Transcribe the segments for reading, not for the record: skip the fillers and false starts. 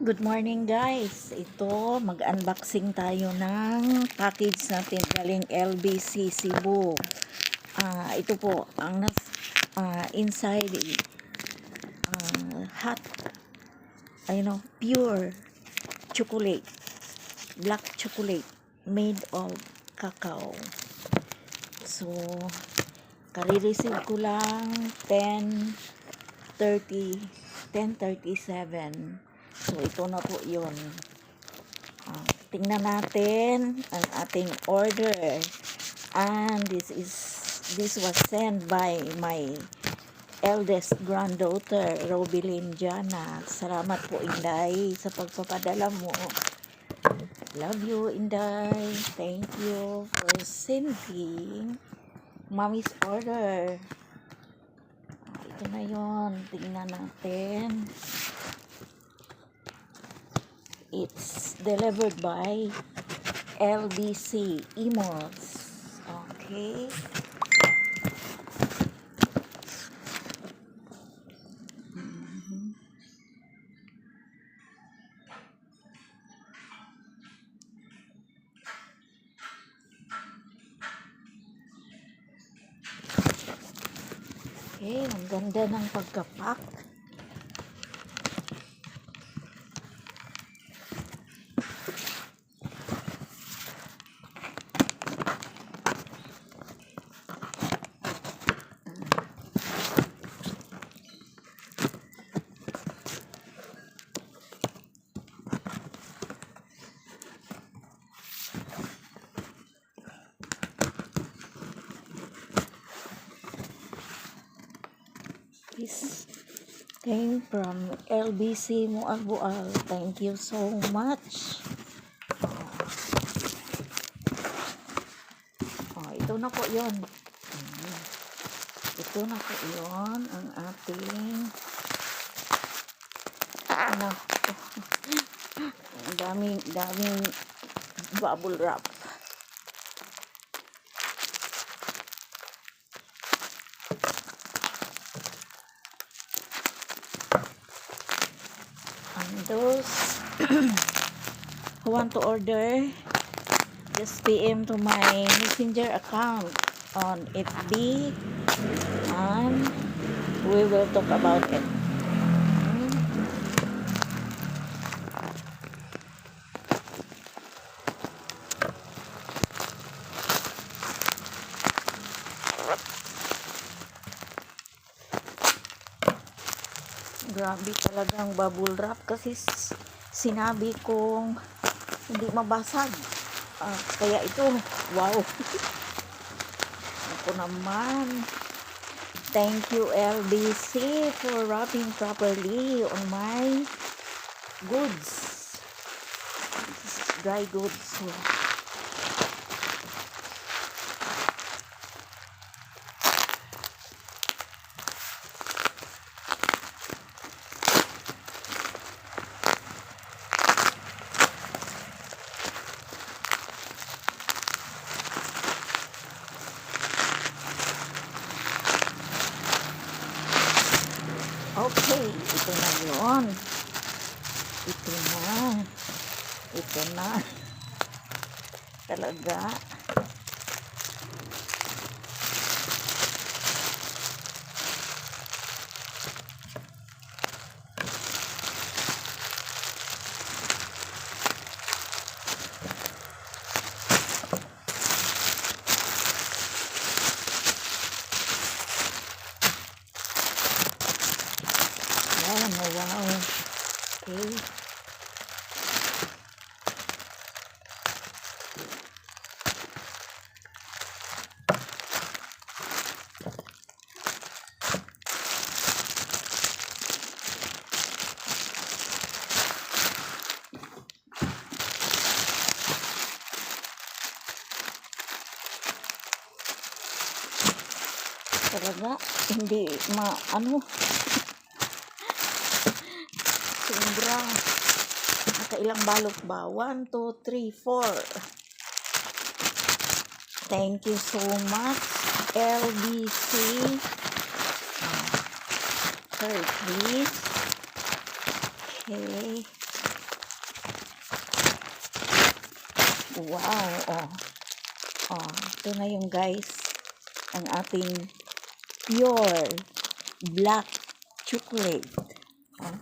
Good morning guys. Ito, mag-unboxing tayo ng package natin galing LBC Cebu. Ito po, ang inside hot, pure chocolate, black chocolate made of cacao. So, kare-receive ko lang 10:37. So, ito na po yun. Tingnan natin ang ating order. And this was sent by my eldest granddaughter, Robilyn Jana. Salamat po, Inday, sa pagpapadala mo. Love you, Inday. Thank you for sending Mommy's order. Ito na yun. Tingnan natin. It's delivered by LBC Emos. Okay. Okay, ang ganda ng pagkapak. This came from LBC Mualbual. Thank you so much. Ito na po yun. Ito na po yun ang ating daming bubble wrap. Those who want to order, just PM to my messenger account on FB and we will talk about it. Grabe talagang bubble wrap kasi sinabi kong hindi mabasag. Kaya ito, wow. Ako naman. Thank you LBC for wrapping properly on my goods. This is dry goods. So, okay, ito na yun. Ito na. Talaga. Wow. Okay. Talaga, hindi sobra. Nakailang balot ba? 1, 2, 3, 4. Thank you so much, LBC. Sorry, please. Okay. Wow, oh. Oh, ito na yung guys, ang ating pure black chocolate. Oh,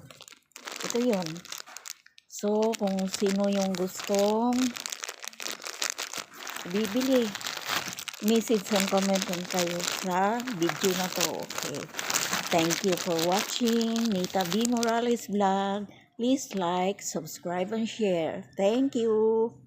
ito yun. So, kung sino yung gustong bibili, message and comment lang kayo sa video na to. Okay. Thank you for watching Nita B. Morales Vlog. Please like, subscribe, and share. Thank you.